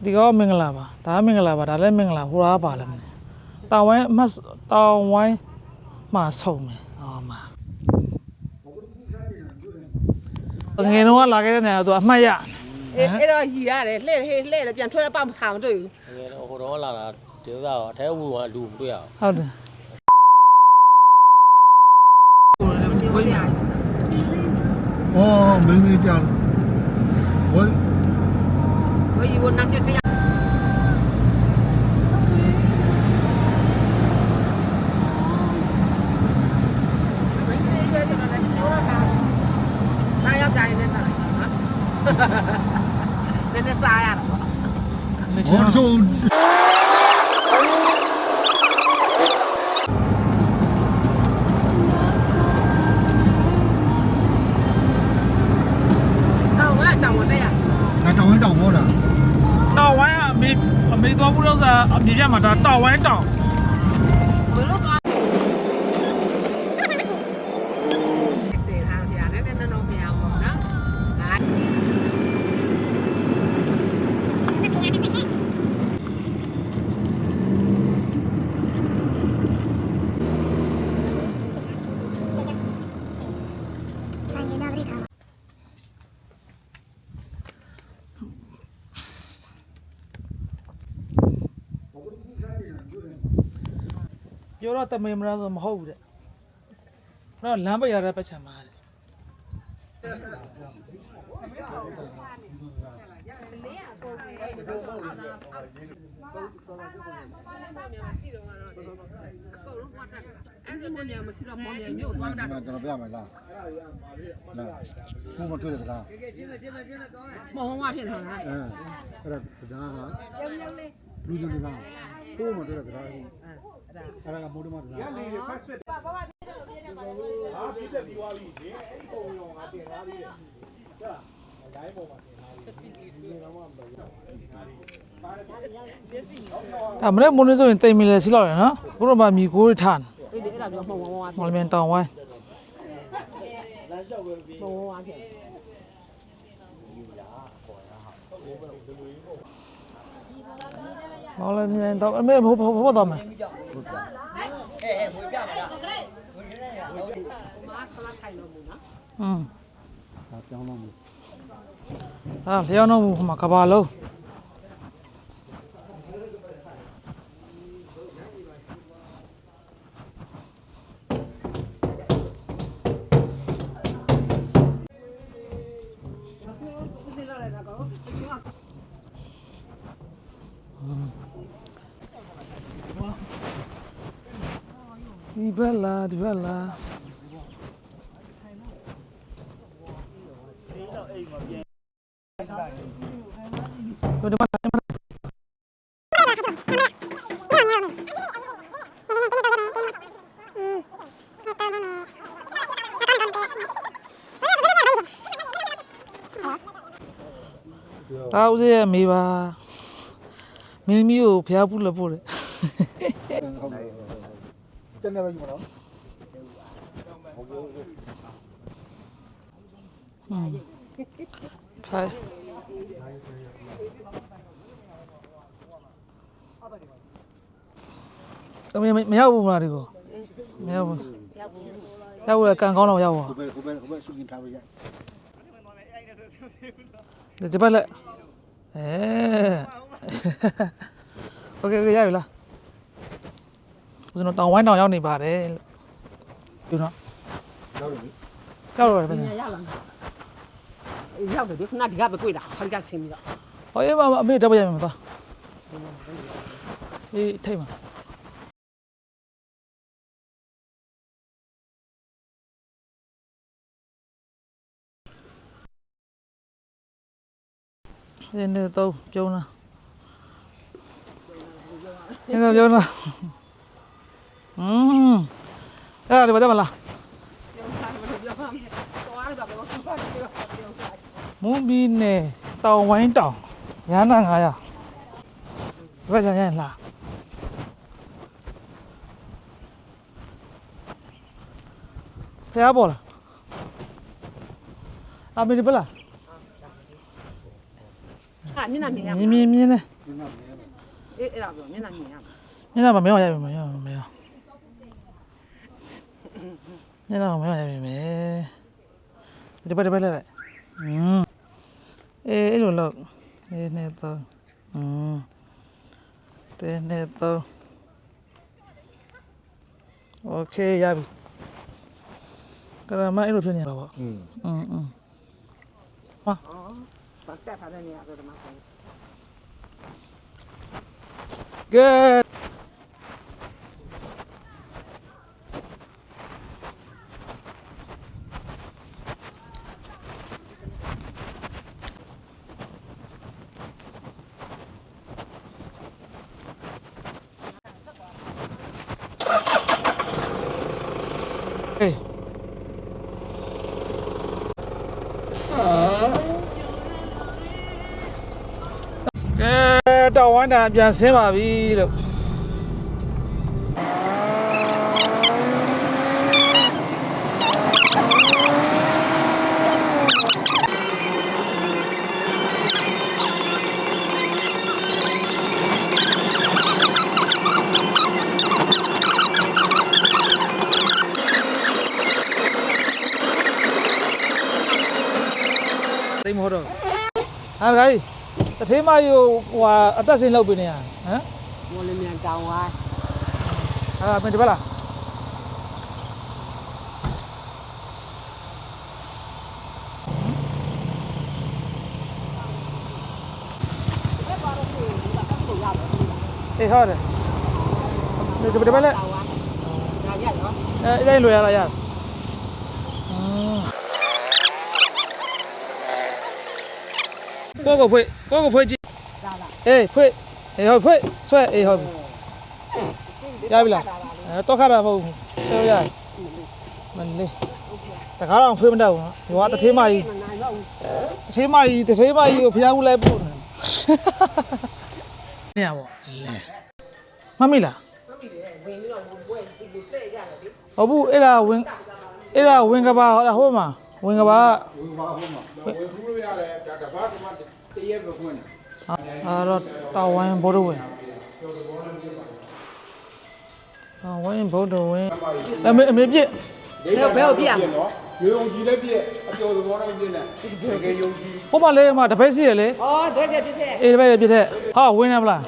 ဒီကောမင်္ဂလာပါဒါမင်္ဂလာပါဒါလည်းမင်္ဂလာဟိုရားပါလည်းမလဲတောင်ဝိုင်းအမှတ်တောင်ဝိုင်းမှာဆုံမယ်ဟောမှာငယ်တော့လာခဲ့တဲ့နေရာသူအမှတ်ရအဲ့တော့ရီရတယ်လှဲ့လှဲ့လည်းပြန်ထွက်ပေါက်မဆောင်တွေ့ဘူးဟိုတော့လာတာဒီဥစ္စာအထဲဝင်ကလူမတွေ့ရဟုတ်တယ်哦，没这样，我以为那就这样。那要干的啥？那啥呀？我说。တောင်ဝိုင်းအမေတော်ဘူးလို့ဆိုအမေပြမှာဒါတောင်ဝိုင်းတောင်ဘယ်လိုသွားတဲ့ဟာပြရတယ်တဲ့နော်ပြရအောင်နော်ပြောတော့တမင်မလားဆိုမဟုတ်ဘူးတဲ့တော့လမ်းပရတဲ့ပတ်ချံမှာတဲ့အဲ့ဒီမောင်မရှိတော့မောင်မျိုးသွားတာကျွန်တော်ပြမယ်လားဘုမတွေ့တဲ့စကားမောင်ဝါဖြစ်ထားတာအဲ့ဒါဒါကလူတွေကဘုမတွေ့တဲ့စကားအဲ့ဒါကမိုးတမစကားရလေဖတ်စစ်ဟာပြီးတဲ့ပြီးသွားပြီဒီအဲ့ဒီပုံရောငါတင်ထားသေးတယ်ဟုတ်လားအတိုင်းပုံမှာတင်ထားသေးတယ်ဒီတော့မှမလုပ်ဘူးဒါမနေ့မိုးနေဆိုရင်တိမ်မီလေရှိလောက်တယ်နော်ဘုရောမမီကိုးထားအဲ့ဒီအဲ့ဒါကြောင့်မောင်ဝါမော်လမြိုင်တောင်ဝိုင်းမောင်ဝါဖြစ်မော်လမြိုင်တောင်အမေဘိုးတော်မယ်မွေးပြမလားမားခလာထိုင်လို့မနော်ဒါပြောင်းတော့မဟာလျောင်းတော့ဟိုမှာကဘာလုံးဒီဘက်လာဒီဘက်လာတို့ဒီမှာဒါဦးစေးရဲ့မိပါမင်းမီကိုဖျားပူလို့ပို့တယ်တက်နေပါယူမလားဖိုင်တမမရောက်ဘူးမလားဒီကိုမရောက်ဘူးရောက်ဘူးကန်ကောင်းတော့ရောက်ပါဟိုဘက်စုကင်ထားလို့ရဒီဘက်လက်โอเคရပြီလားဦးဇင်းတို့တောင်ဝိုင်းတောင်ရောက်နေပါတယ်လို့ပြောတော့ရောက်တယ်ကြောက်တော့ပဲရောက်တယ်ဒီခဏဒီကပဲကြွေးတာခါကဆင်းပြီးတော့ဟောအေးမအမေတော့ပြရမှာသွားအေးထိတ်မှာဒီနေ့တော့ပြုံးလားဒီနေ့ပြုံးလားအဲ့ဒါဘာမှလားမွန်ဘီနဲ့တောင်ဝိုင်းတောင်ရဟနာ900ဘယ်ကြမ်းရလားဖျားပေါ်လားအမေဒီပလား啊，你那面မြင်း အေးအဲ့ဒါပြောမျက်နှာမြင်ရမှာ မျက်နှာမမဲအောင်ရိုက်ပြီမရောမရောမျက်နှာမမဲအောင်ရိုက်ပြီမယ်ဒီဘက်လိုက်အဲ့လိုလောက်နေနေတော့တဲနေတော့โอเคရပြီကရမအဲ့လိုဖြစ်နေတာပေါ့ပတ်တက်ထားတဲ့နေရာဆိုတော့မှဆို good ဟေးကဲတောင်ဝမ်းတာပြန်ဆင်းပါပြီလို့သိမဟုတ်တော့ဟာဂိုင်းတထေးမကြီးဟိုအသက်ရှင်လောက်ပြီနေရဟမ် မော်လမြိုင်တောင်ဝါ ဟာမင်းဒီဘက်လားအေးဟုတ်တယ်ဒီဘက်လည်း တောင်ဝါဒါရရော အဲ့ဒါလွယ်ရလားရကိုကိုဖွေးကြည့် ဒါလား အေးဖွေးအေးဟုတ်ဖွေးဆွဲအေးဟုတ်ရပြီလားတော့ခါတာမဟုတ်ဘူးဆွဲရမလေးတကားတော့ဖွေးမတတ်ဘူးနော်ဒီကတထေးမကြီး မနိုင်တော့ဘူး တထေးမကြီးကိုဖျားမှုလိုက်ပို့နေရပါမမီလား ဝင်ပြီးတော့ဘွဲဒီလိုတဲ့ရတယ်လေ ဟုတ်ဘူးအဲ့ဒါဝင်ကပါဟိုမှာဝင်ကပါ ဝင်ပါဟုတ်မှာဝင်ဘူးလို့ရတယ်ဒါတပတ်ကမှတရက်ပဲခွင့် အဲ့တော့တောင်ဝိုင်းဘိုးတော်ဝင်တောင်ဝိုင်းဘိုးတော်ဝင်အမေပြည့် ဘယ်ကိုပြရမလဲ နော်ရေုံကြီးလည်းပြည့်အပျော်သဘောနဲ့ပြည့်နဲ့တကယ်ယုံကြည် ဟိုမှာလေးမှာတပိတ်စီရလေ ဩတဲ့ပြည့် အေးတပိတ်ပြည့်တဲ့ဟာဝင်ရမလား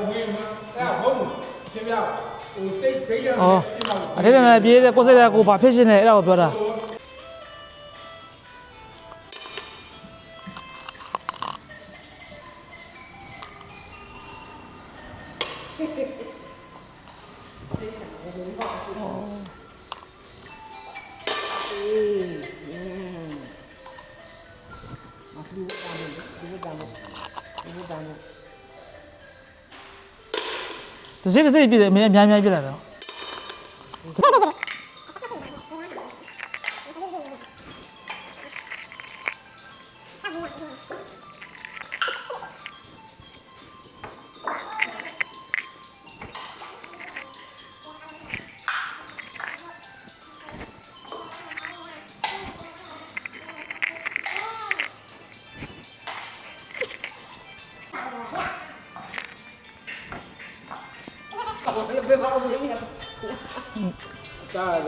ဝင်မှာအဲ့ဟုတ်ဘူးရှင်းပြဟိုစိတ်ဒိတ်တယ် ဩအထဲထဲနဲ့ပြေးတဲ့ကိုယ်စိတ်တဲ့ကိုဘာဖြစ်ရှင်လဲအဲ့ဒါကိုပြောတာတစ်စိပြည့်တယ်အများပြည့်လာတော့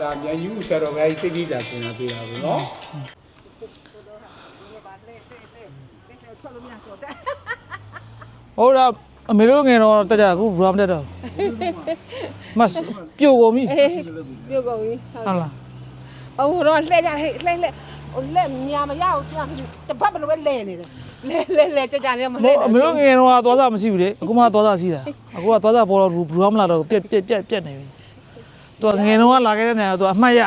ဒါမြန်ယူဆရာတော်ကြီးသိတိတာဆင်တာပြတာဘူးနော် ဟိုဒါအမေတို့ငယ်တော့တက်ကြအခုဘူရမတက်တော့မတ်ပြိုကုန်ပြီ ပြုတ်ကုန်ပြီ ဟုတ်လား အော်တော့လှဲ့ကြဟဲ့လှဲ့လက်ညာမရအောင်တပတ်ဘယ်လိုပဲလဲနေတယ်လဲကြနေမလဲ အမေတို့ငယ်တော့သွားစားမရှိဘူးလေအခုမှသွားစားရှိတာအခုကသွားစားပေါ်တော့ဘူရမလာတော့ပြက်နေပြီသူကငယ်တော့လာခဲ့တဲ့နေရာသူအမှတ်ရ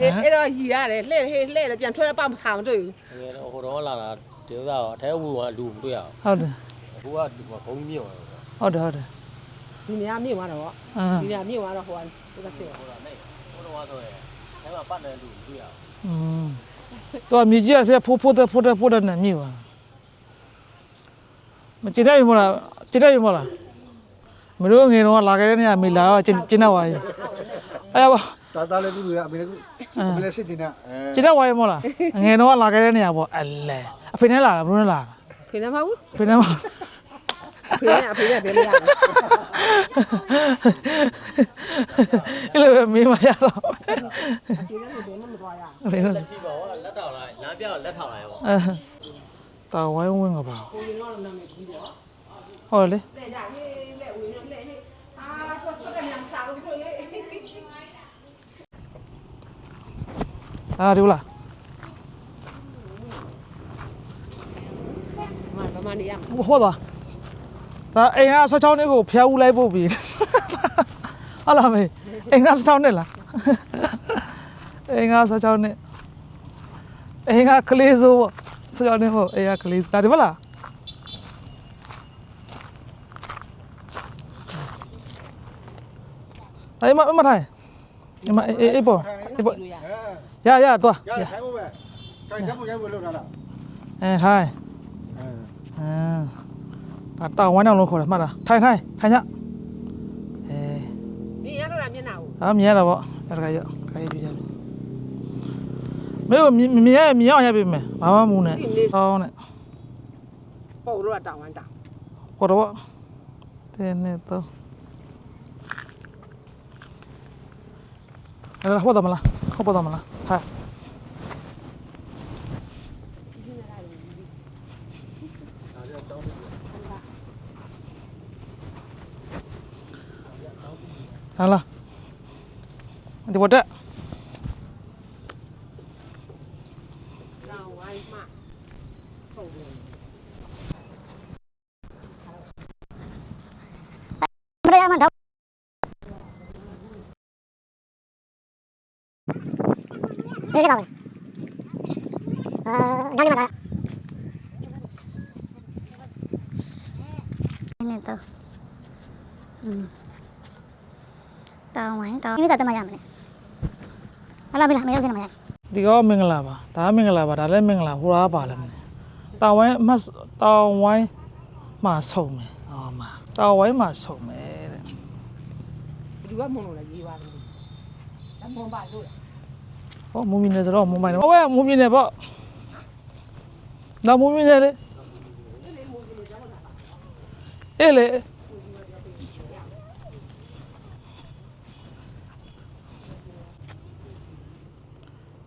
အဲ့တော့ရီရတယ်လှဲ့ပြန်ထွက်တော့မဆောင်တွေ့ဘူး တကယ်တော့ဟိုတော့လာတာဒီဥစ္စာတော့အထဲဝင်ကလူမတွေ့ရအောင် ဟုတ်တယ် အခုကဒီမှာဘုံမြင့်သွားတယ်ဟုတ်တယ် ဒီနေရာမြင့်သွားတော့ အင်း ဒီနေရာမြင့်သွားတော့ဟိုကဖြစ်သွား ဟိုတော့နေဟိုတော့ဆိုရင်အဲမှာပတ်တယ်လူမတွေ့ရအောင် သူကမြေကြီးကဖိုးတဲ့နဲ့မြည်သွားမကျင်တယ်မလားကျင်တယ်မလားမလို့ငယ်တော့လာခဲ့တဲ့နေရာမိလာတော့ကျင်တော့ပါရဲ့အဲ့ပါ တာလည်းသူ့ကအမေလည်းစစ်တင်တာ ကျင်တော့ပါရဲ့မလားငယ်တော့လာခဲ့တဲ့နေရာပေါ့အလဲအဖေနဲ့လာတာဘယ်လိုနဲ့လာတာ ဖေနေမဟုတ် အဖေနဲ့မ ဖေနဲ့ဖေနဲ့ဘယ်လိုရလဲ အဲ့လိုပဲမင်းမရတော့ အဖေနဲ့ဘယ်မှမသွားရ ဘယ်လို လက်ချီပါဘောလက်ထောက်လိုက်လမ်းပြောက်လက်ထောက်လိုက်ပေါ့ တာဝိုင်းဝင်ကပါ ကိုရင်တော့နာမည်ကြီးပေါ့ ဟုတ်လေ လက်ကြဟေးလက်ဝင်လက်ဟေးအာထွက်တဲ့ညံချလို့ကိုရေး အာဒီလား မမနေရ ဟုတ်လားဒါအိမ်က16နှစ်ကိုဖျားဦးလိုက်ပို့ပြီဟုတ်လားမေအိမ်က16နှစ်လားအိမ်က16နှစ်အိမ်ကကလေးစိုးပေါ့16နှစ်ဟုတ်အိမ်ကကလေးဒါဒီမလားအဲ့မထိုင်ဒီမအေးပေါ့အေးပေါ့ လို့ရ ရသွား ရတယ်ထိုင်ဖို့ပဲထိုင်ဓာတ်ပုံရိုက်ဖို့လုပ်ထားတာ ထိုင် အဲ ဒါတောင်ဝမ်းတောင်လို့ခေါ်တယ်မှတ်လားထိုင်ည 你伢都让你拿哦。 မြင်ရတာပေါ့အဲ့ဒါကရောက်ခိုင်းပြကြပြီမေကိုမြင်အောင်ရိုက်ပြီမယ်ဘာမှမမူနဲ့ဟောင်းနဲ့ 包罗当完当。 ခေါ်တော့တင်းနဲ့တော့အဲ့ဒါဟုတ်တယ်မလားဟုတ်ပါတော့မလားဟာဟာလားဒီဝတ်တဲ့ 让完嘛。包罗。 မရမတော့ဒီကတော့ဒါလည်းမတာနေတော့တောင်းဝိုင်းတောင်းဒီစားတမရမလဲဟာလာပြီလားမရောက်စနေမလဲ ဒီကောမင်္ဂလာပါဒါမင်္ဂလာပါဒါလည်းမင်္ဂလာဟိုရားပါလည်းမလဲတောင်ဝိုင်းတောင်ဝိုင်းမှာဆုံမယ်ဟောမှာတောင်ဝိုင်းမှာဆုံမယ်တဲ့ ဒီကမုံလို့လည်းရေးပါတယ်။ဒါမုံပါလို့လား ဟောမူမီနေဆိုတော့မူမိုင်းတော့ဟောမူမီနေပေါ့ဒါမူမီနေလေအေးလေ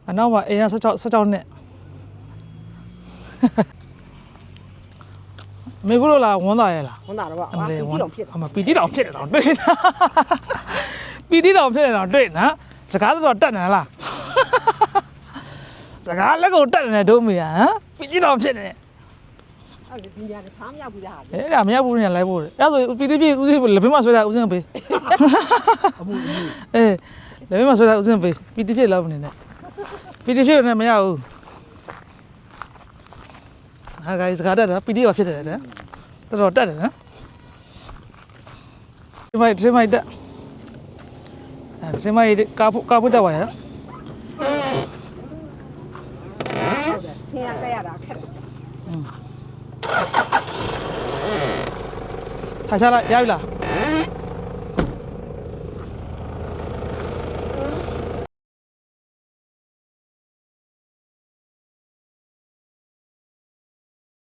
အနောက်မှာအိမ်က16နှစ်မေကုလို့လာဝန်သားရဲ့လား ။ဝန်တာတော့ အမလေး ဒီတော့ဖြစ် အမပီတိတောင်ဖြစ်တယ်တော့တွေ့နော်ပီတိတောင်ဖြစ်တယ်တော့တွေ့နော်စကားတော့တက်နေလားစကားလက်ကုန်တက်နေတို့မေဟမ်ပီတိတောင်ဖြစ်နေ ။အဲ့ဒီညာကထားမရောက်ဘူးလား အဲ့ဒါမရဘူးညလိုက်ဖို့အဲ့ဆိုပီတိဖြစ်ဦးစီးလက်ဖက်မဆွဲတာဦးစင်းပေးအေးလက်ဖက်မဆွဲတာဦးစင်းပေးပီတိဖြစ်လောက်နေနဲ့ပီတိဖြစ်နေမရဘူးဟာဂိုင်းစကားတက်တာပီတိတော့ဖြစ်တယ်တဲ့တော်တော်တက်တယ်နော်ဒီမိုက်တက်ဒီမိုက်ကာဖို့တက်ပါရဲ့ ။ဆင်းရတဲ့ရတာခက်တယ် ထားချလိုက်ရပြီလား